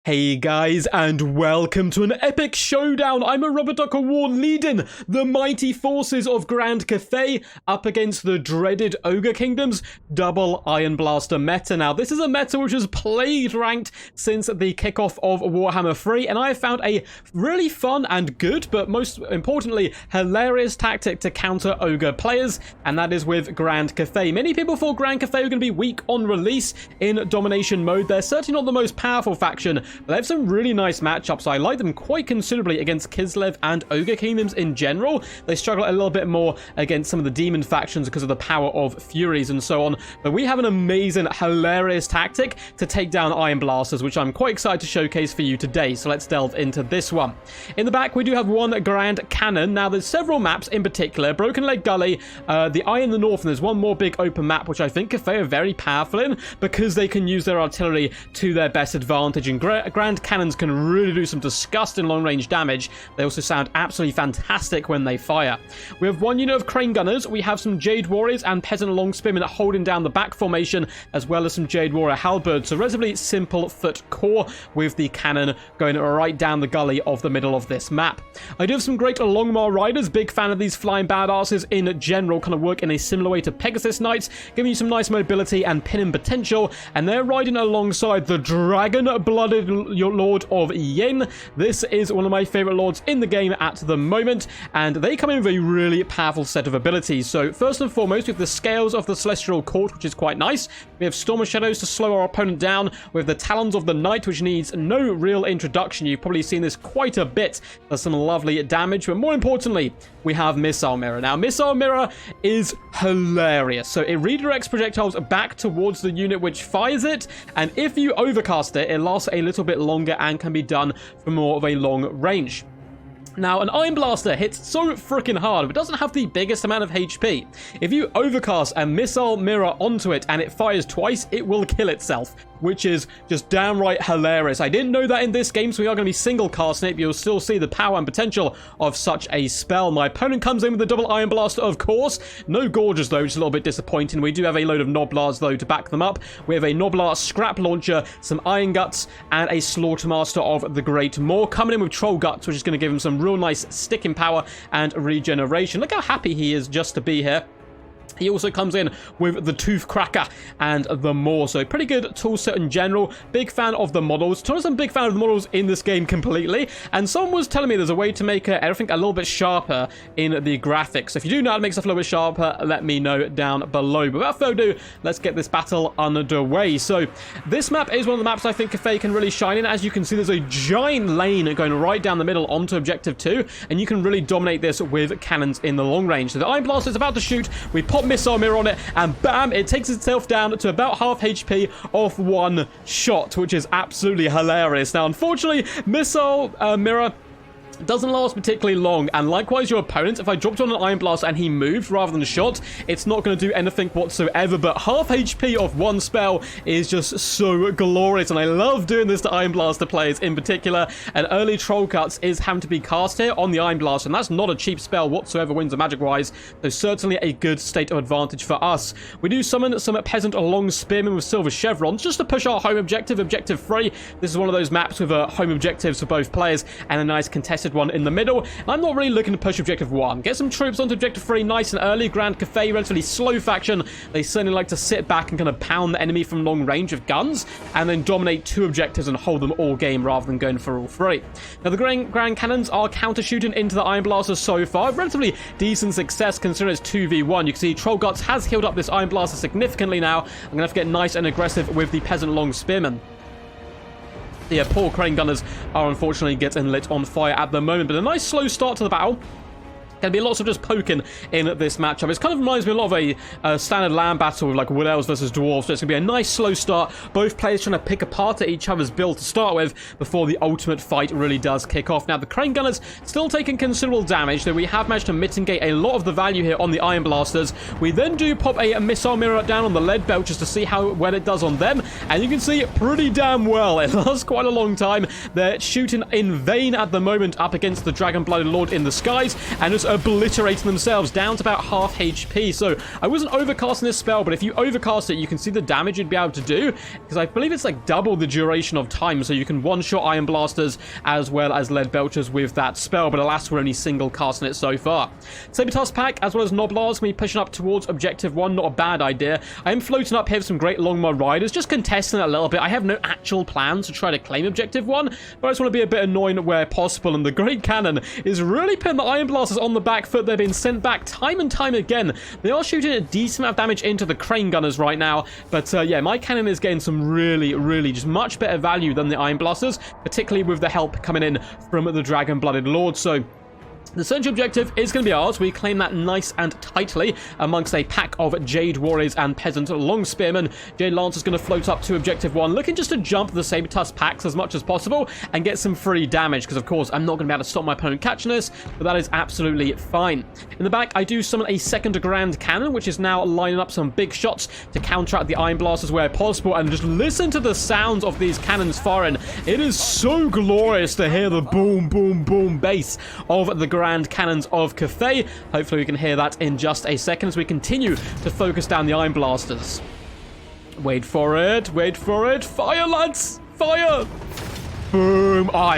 Hey guys, and welcome to an epic showdown. I'm a rubber duck award leading the mighty forces of Grand Cathay up against the dreaded Ogre Kingdom's double Iron Blaster meta. Now, this is a meta which has plagued ranked since the kickoff of Warhammer 3, and I have found a really fun and good, but most importantly, hilarious tactic to counter Ogre players, and that is with Grand Cathay. Many people thought Grand Cathay were going to be weak on release in Domination mode. They're certainly not the most powerful faction, but they have some really nice matchups. I like them quite considerably against Kislev and Ogre Kingdoms in general. They struggle a little bit more against some of the demon factions because of the power of Furies and so on. But we have an amazing, hilarious tactic to take down Iron Blasters, which I'm quite excited to showcase for you today. So let's delve into this one. In the back, we do have one Grand Cannon. Now, there's several maps in particular. Broken Leg Gully, the Eye in the North, and there's one more big open map, which I think Cathay are very powerful in because they can use their artillery to their best advantage. And Grand Cannons can really do some disgusting long-range damage. They also sound absolutely fantastic when they fire. We have one unit of Crane Gunners. We have some Jade Warriors and Peasant Long Spearmen holding down the back formation, as well as some Jade Warrior Halberds. So relatively simple foot core with the cannon going right down the gully of the middle of this map. I do have some great Longmar Riders. Big fan of these flying badasses in general. Kind of work in a similar way to Pegasus Knights, giving you some nice mobility and pinning potential. And they're riding alongside the dragon-blooded Lord of Yin. This is one of my favorite lords in the game at the moment, and they come in with a really powerful set of abilities. So first and foremost, we have the Scales of the Celestial Court, which is quite nice. We have Storm of Shadows to slow our opponent down. We have the Talons of the Night, which needs no real introduction. You've probably seen this quite a bit. There's some lovely damage, but more importantly, we have Missile Mirror. Now, Missile Mirror is hilarious. So it redirects projectiles back towards the unit which fires it, and if you overcast it, it lasts a little bit longer and can be done for more of a long range. Now, an Iron Blaster hits so freaking hard, but doesn't have the biggest amount of HP. If you overcast a Missile Mirror onto it and it fires twice, it will kill itself, which is just downright hilarious. I didn't know that in this game, so we are going to be single casting it, but you'll still see the power and potential of such a spell. My opponent comes in with the double Iron Blaster, of course. No Gorges, though, which is a little bit disappointing. We do have a load of Noblars, though, to back them up. We have a Noblar Scrap Launcher, some Iron Guts, and a Slaughtermaster of the Great Maw coming in with Troll Guts, which is going to give him some real nice sticking power and regeneration. Look how happy he is just to be here. He also comes in with the Tooth Cracker and the Maw. So pretty good tool set in general. Big fan of the models. To be honest, I'm a big fan of the models in this game completely. And someone was telling me there's a way to make everything a little bit sharper in the graphics. So if you do know how to make stuff a little bit sharper, let me know down below. But without further ado, let's get this battle underway. So this map is one of the maps I think Cathay can really shine in. As you can see, there's a giant lane going right down the middle onto Objective 2. And you can really dominate this with cannons in the long range. So the Iron Blaster is about to shoot. We pop Missile Mirror on it, and bam, it takes itself down to about half HP off one shot, which is absolutely hilarious. Now, unfortunately, Missile Mirror doesn't last particularly long, and likewise your opponent. If I dropped on an Iron Blast and he moved rather than shot, it's not going to do anything whatsoever, but half HP off one spell is just so glorious, and I love doing this to Iron Blaster players in particular. And early Troll Guts is having to be cast here on the Iron Blaster, and that's not a cheap spell whatsoever, wins or magic wise, so certainly a good state of advantage for us. We do summon some Peasant Long Spearmen with Silver Chevrons just to push our home objective, Objective 3. This is one of those maps with home objectives for both players and a nice contested one in the middle. I'm not really looking to push Objective 1. Get some troops onto Objective 3 nice and early. Grand Cathay, relatively slow faction. They certainly like to sit back and kind of pound the enemy from long range with guns, and then dominate two objectives and hold them all game rather than going for all three. Now, the Grand Cannons are counter-shooting into the Iron Blaster so far. Relatively decent success considering it's 2v1. You can see Troll Guts has healed up this Iron Blaster significantly now. I'm going to have to get nice and aggressive with the Peasant Long Spearmen. The poor Crane Gunners are unfortunately getting lit on fire at the moment, but a nice slow start to the battle. Going to be lots of just poking in this matchup. It kind of reminds me a lot of a standard land battle with like Wood Elves versus Dwarves. So it's going to be a nice slow start. Both players trying to pick apart at each other's build to start with before the ultimate fight really does kick off. Now, the Crane Gunners still taking considerable damage, though we have managed to mitigate a lot of the value here on the Iron Blasters. We then do pop a Missile Mirror down on the Lead Belt just to see how well it does on them. And you can see pretty damn well. It lasts quite a long time. They're shooting in vain at the moment up against the Dragon-Blooded Lord in the skies. And just obliterating themselves down to about half HP. So I wasn't overcasting this spell, but if you overcast it, you can see the damage you'd be able to do, because I believe it's like double the duration of time, so you can one-shot Iron Blasters as well as Lead Belchers with that spell, but alas, we're only single casting it so far. Saber-Tusk pack as well as Noblars can be pushing up towards Objective 1, not a bad idea. I am floating up here with some great Longmar Riders, just contesting it a little bit. I have no actual plan to try to claim Objective 1, but I just want to be a bit annoying where possible, and the Great Cannon is really putting the Iron Blasters on the back foot. They're being sent back time and time again. They are shooting a decent amount of damage into the Crane Gunners right now, but yeah, my cannon is getting some really just much better value than the Iron Blasters, particularly with the help coming in from the Dragon-Blooded Lord. So the central objective is going to be ours. We claim that nice and tightly amongst a pack of Jade Warriors and Peasant Long Spearmen. Jade Lancer's going to float up to Objective 1, looking just to jump the Saber-Tusk packs as much as possible and get some free damage, because of course I'm not going to be able to stop my opponent catching this, but that is absolutely fine. In the back, I do summon a second Grand Cannon, which is now lining up some big shots to counteract the Iron Blasters where possible, and just listen to the sounds of these cannons firing. It is so glorious to hear the boom, boom, boom bass of the Grand Cannons of Cathay. Hopefully we can hear that in just a second as we continue to focus down the Iron Blasters. Wait for it, fire lads, fire! Boom. Oh,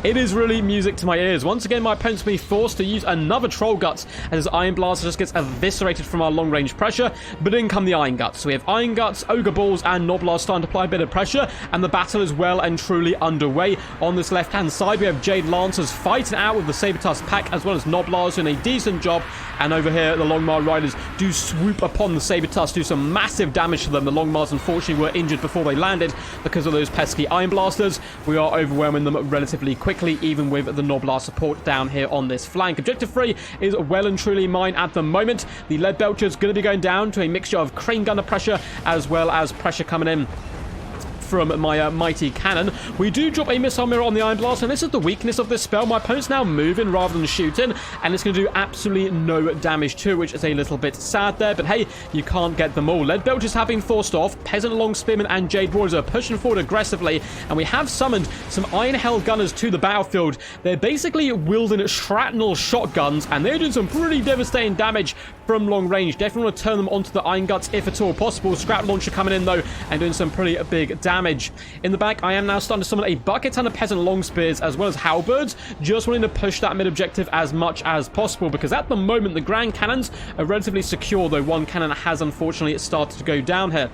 it is really music to my ears. Once again, my opponent's will be forced to use another Troll Guts as his Iron Blaster just gets eviscerated from our long-range pressure, but in come the Iron Guts. So we have Iron Guts, Ogre Balls, and Noblars starting to apply a bit of pressure, and the battle is well and truly underway. On this left-hand side, we have Jade Lancers fighting out with the Saber-Tusk pack, as well as Noblars doing a decent job, and over here, the Longmar Riders do swoop upon the Saber-Tusk, do some massive damage to them. The Longmars, unfortunately, were injured before they landed because of those pesky Iron Blasters. We are overwhelming them relatively quickly, even with the Noblar support down here on this flank. Objective 3 is well and truly mine at the moment. The Lead Belcher is going to be going down to a mixture of Crane Gunner pressure as well as pressure coming in from my mighty cannon. We do drop a missile mirror on the Iron Blast, and this is the weakness of this spell. My opponent's now moving rather than shooting, and it's going to do absolutely no damage to it, which is a little bit sad there, but hey, you can't get them all. Lead Belchers have been forced off. Peasant Long Spearmen and Jade Warriors are pushing forward aggressively, and we have summoned some Iron Hell Gunners to the battlefield. They're basically wielding shrapnel shotguns, and they're doing some pretty devastating damage from long range. Definitely want to turn them onto the Iron Guts if at all possible. Scrap Launcher coming in though, and doing some pretty big damage. In the back, I am now starting to summon a bucket ton of Peasant Long Spears as well as Halberds, just wanting to push that mid-objective as much as possible, because at the moment, the Grand Cannons are relatively secure, though one cannon has unfortunately started to go down here.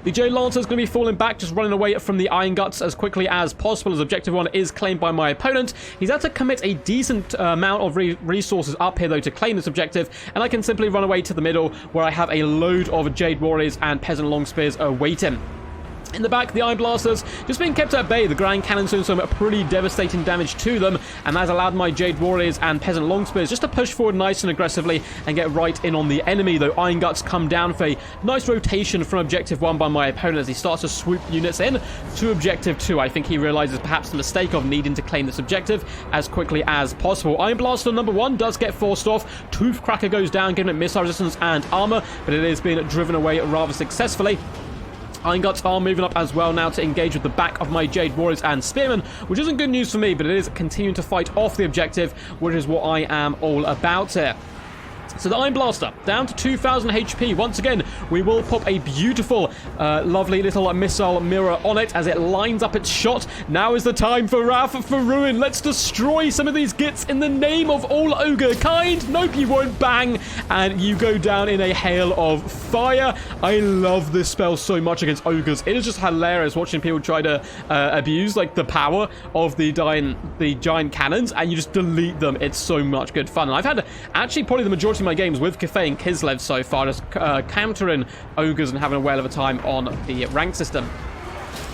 The Jade Lancer is going to be falling back, just running away from the Iron Guts as quickly as possible, as Objective 1 is claimed by my opponent. He's had to commit a decent amount of resources up here, though, to claim this objective, and I can simply run away to the middle, where I have a load of Jade Warriors and Peasant Long Spears awaiting. In the back, the Iron Blasters just being kept at bay. The Grand Cannon's doing some pretty devastating damage to them, and that has allowed my Jade Warriors and Peasant Long Spears just to push forward nice and aggressively and get right in on the enemy, though Iron Guts come down for a nice rotation from Objective 1 by my opponent as he starts to swoop units in to Objective 2. I think he realizes perhaps the mistake of needing to claim this objective as quickly as possible. Iron Blaster number 1 does get forced off. Tooth Cracker goes down, giving it missile resistance and armor, but it is being driven away rather successfully. Iron Guts are moving up as well now to engage with the back of my Jade Warriors and Spearmen, which isn't good news for me, but it is continuing to fight off the objective, which is what I am all about here. So the Iron Blaster, down to 2,000 HP. Once again, we will pop a beautiful, lovely little missile mirror on it as it lines up its shot. Now is the time for Wrath for Ruin. Let's destroy some of these gits in the name of all ogre kind. Nope, you won't. Bang. And you go down in a hail of fire. I love this spell so much against ogres. It is just hilarious watching people try to abuse, like, the power of the giant cannons, and you just delete them. It's so much good fun. And I've had, actually, probably the majority of my games with Cathay and Kislev so far, just countering ogres and having a whale of a time on the rank system.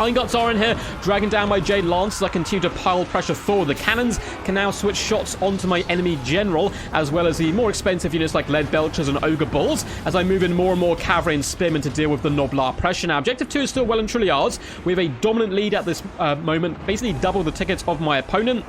Iron Guts are in here, dragging down my Jade Lance as I continue to pile pressure forward. The cannons can now switch shots onto my enemy general, as well as the more expensive units like Lead Belchers and Ogre Bulls, as I move in more and more cavalry and spearmen to deal with the Noblar pressure. Now, Objective 2 is still well and truly ours. We have a dominant lead at this moment, basically double the tickets of my opponent.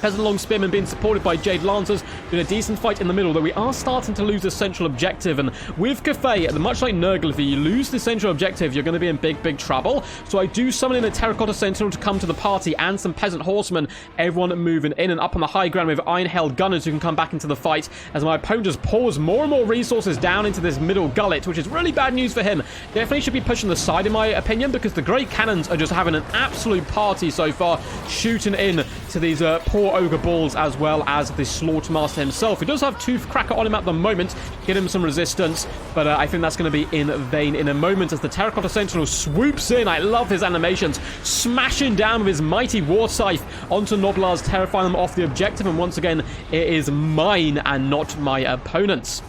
Peasant Long Spearmen being supported by Jade Lancers, doing a decent fight in the middle, though we are starting to lose the central objective. And with Cathay, much like Nurgle, if you lose the central objective, you're going to be in big trouble. So I do summon in a Terracotta Sentinel to come to the party and some Peasant Horsemen, everyone moving in and up on the high ground with Iron-Held Gunners who can come back into the fight as my opponent just pours more and more resources down into this middle gullet, which is really bad news for him. Definitely should be pushing the side in my opinion, because the Great Cannons are just having an absolute party so far, shooting in to these poor Ogre balls, as well as the Slaughtermaster himself. He does have Toothcracker on him at the moment, get him some resistance, but I think that's going to be in vain in a moment as the Terracotta Sentinel swoops in. I love his animations, smashing down with his mighty War Scythe onto Gnoblars, terrifying them off the objective, and once again, it is mine and not my opponent's.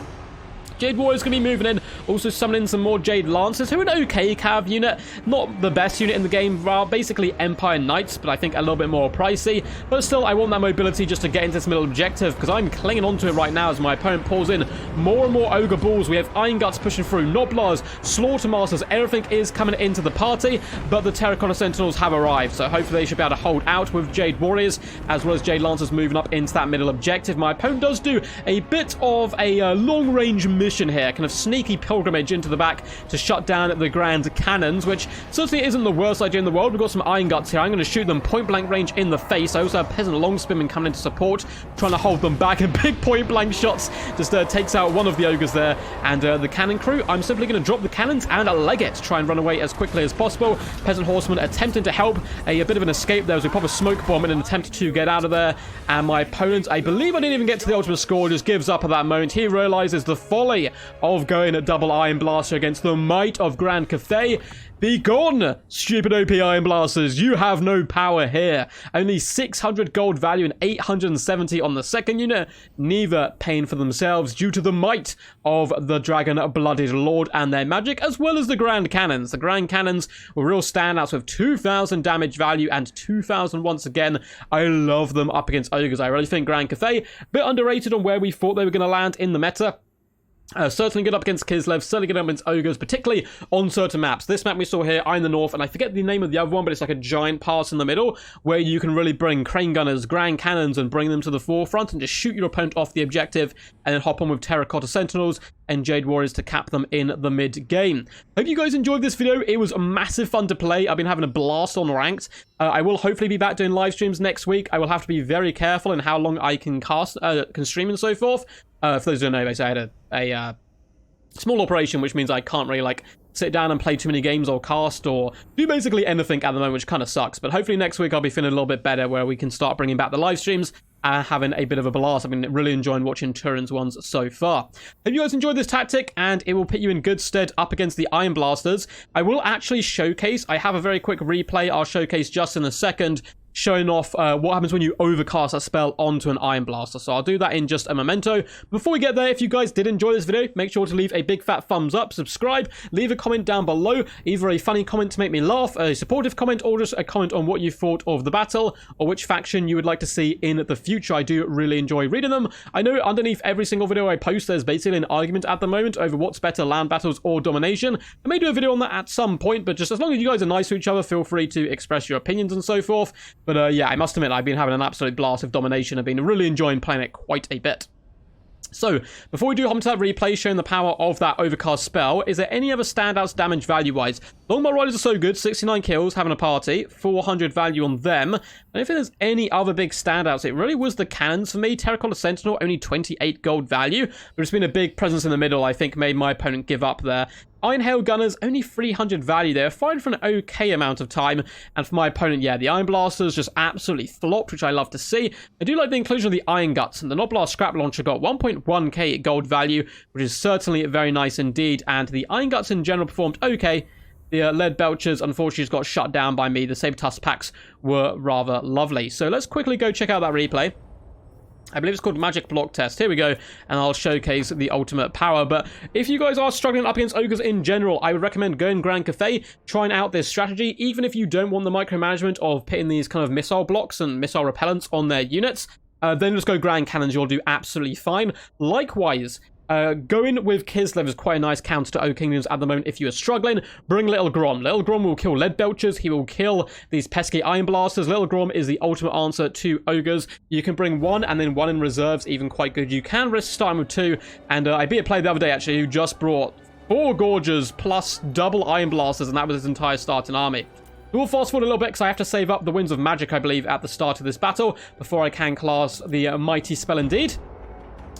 Jade Warriors going to be moving in, also summoning some more Jade Lancers, who are an okay cav unit, not the best unit in the game, basically Empire Knights, but I think a little bit more pricey, but still I want that mobility just to get into this middle objective, because I'm clinging onto it right now as my opponent pulls in more and more Ogre Balls. We have Iron Guts pushing through, Gnoblars, Slaughtermasters, everything is coming into the party, but the Terracotta Sentinels have arrived, so hopefully they should be able to hold out with Jade Warriors, as well as Jade Lancers moving up into that middle objective. My opponent does do a bit of a long-range mission here, kind of sneaky pilgrimage into the back to shut down the Grand Cannons, which certainly isn't the worst idea in the world. We've got some Iron Guts here. I'm going to shoot them point blank range in the face. I also have Peasant Long Spearmen coming into support, trying to hold them back, and big point blank shots just takes out one of the Ogres there, and the cannon crew, I'm simply going to drop the cannons and leg it, try and run away as quickly as possible. Peasant Horsemen attempting to help, a bit of an escape there as we pop a smoke bomb in an attempt to get out of there, and my opponent, I believe I didn't even get to the ultimate score, just gives up at that moment. He realizes the folly of going at double Iron Blaster against the might of Grand Cathay. Be gone, stupid OP Iron Blasters. You have no power here. Only 600 gold value and 870 on the second unit. Neither paying for themselves due to the might of the Dragon-Blooded Lord and their magic, as well as the Grand Cannons. The Grand Cannons were real standouts with 2,000 damage value and 2,000 once again. I love them up against Ogres. I really think Grand Cathay, a bit underrated on where we thought they were going to land in the meta. Certainly good up against Kislev, certainly good up against Ogres, particularly on certain maps. This map we saw here, I'm in the north, and I forget the name of the other one, but it's like a giant pass in the middle where you can really bring Crane Gunners, Grand Cannons, and bring them to the forefront and just shoot your opponent off the objective, and then hop on with Terracotta Sentinels and Jade Warriors to cap them in the mid-game. Hope you guys enjoyed this video. It was massive fun to play. I've been having a blast on Ranked. I will hopefully be back doing live streams next week. I will have to be very careful in how long I can can stream and so forth. For those who don't know, I had a small operation, which means I can't really sit down and play too many games or cast or do basically anything at the moment, which kind of sucks. But hopefully next week I'll be feeling a little bit better, where we can start bringing back the live streams and having a bit of a blast. I've been really enjoying watching Turin's ones so far. Hope you guys enjoyed this tactic, and it will put you in good stead up against the Iron Blasters. I will actually showcase, I have a very quick replay I'll showcase just in a second, showing off what happens when you overcast a spell onto an Iron Blaster. So I'll do that in just a memento. Before we get there, if you guys did enjoy this video, make sure to leave a big fat thumbs up, subscribe, leave a comment down below, either a funny comment to make me laugh, a supportive comment, or just a comment on what you thought of the battle, or which faction you would like to see in the future. I do really enjoy reading them. I know underneath every single video I post, there's basically an argument at the moment over what's better, land battles or domination. I may do a video on that at some point, but just as long as you guys are nice to each other, feel free to express your opinions and so forth. But yeah, I must admit, I've been having an absolute blast with Domination. I've been really enjoying playing it quite a bit. So, before we do hop into that replay showing the power of that Overcast spell, is there any other standouts damage value-wise? Longbow Riders are so good, 69 kills, having a party, 400 value on them. I don't think there's any other big standouts. It really was the cannons for me. Terracotta Sentinel, only 28 gold value. There's been a big presence in the middle, I think, made my opponent give up there. Iron-Held Gunners, only 300 value there, fine for an okay amount of time. And for my opponent, yeah, the Iron Blasters just absolutely flopped, which I love to see. I do like the inclusion of the Iron Guts, and the Gnoblast Scrap Launcher got 1.1k gold value, which is certainly very nice indeed. And the Iron Guts in general performed okay. The Lead Belchers, unfortunately, just got shut down by me. The Saber-Tusk packs were rather lovely. So let's quickly go check out that replay. I believe it's called Magic Block Test. Here we go, and I'll showcase the ultimate power. But if you guys are struggling up against Ogres in general, I would recommend going Grand Cathay, trying out this strategy, even if you don't want the micromanagement of putting these kind of missile blocks and missile repellents on their units. Then just go Grand Cannons, you'll do absolutely fine. Likewise, Going with Kislev is quite a nice counter to Ogre Kingdoms at the moment if you are struggling. Bring Little Grom. Little Grom will kill Lead Belchers. He will kill these pesky Iron Blasters. Little Grom is the ultimate answer to Ogres. You can bring one and then one in reserves, even quite good. You can risk starting with two, and I beat a player the other day, actually, who just brought 4 Gorges plus double Iron Blasters, and that was his entire starting army. We'll fast forward a little bit because I have to save up the Winds of Magic, I believe, at the start of this battle before I can class the Mighty Spell indeed.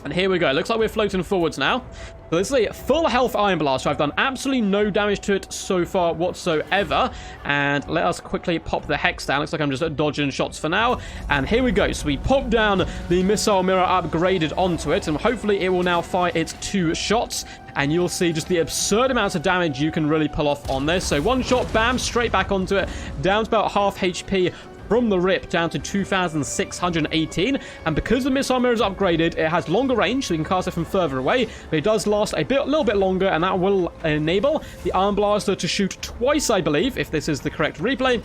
And here we go. Looks like we're floating forwards now. So this is a full health Iron Blaster. I've done absolutely no damage to it so far whatsoever. And let us quickly pop the Hex down. Looks like I'm just dodging shots for now. And here we go. So we pop down the Missile Mirror upgraded onto it. And hopefully it will now fire its 2 shots. And you'll see just the absurd amounts of damage you can really pull off on this. So 1 shot, bam, straight back onto it. Down to about half HP. From the rip down to 2,618, and because the missile mirror is upgraded, it has longer range, so you can cast it from further away, but it does last a little bit longer, and that will enable the Iron Blaster to shoot twice, I believe, if this is the correct replay.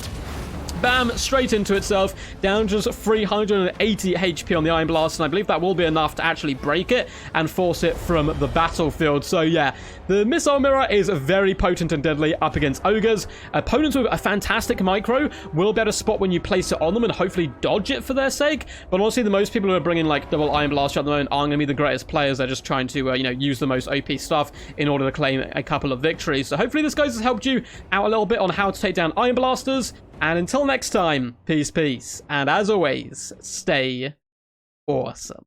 Bam, straight into itself, down just 380 HP on the Iron Blast, and I believe that will be enough to actually break it and force it from the battlefield. So yeah, the Missile Mirror is very potent and deadly up against Ogres. Opponents with a fantastic micro will be able to spot when you place it on them and hopefully dodge it for their sake, but honestly, the most people who are bringing like double Iron Blast at the moment aren't going to be the greatest players. They're just trying to, use the most OP stuff in order to claim a couple of victories. So hopefully this, guys, has helped you out a little bit on how to take down Iron Blasters. And until next time, peace, peace. And as always, stay awesome.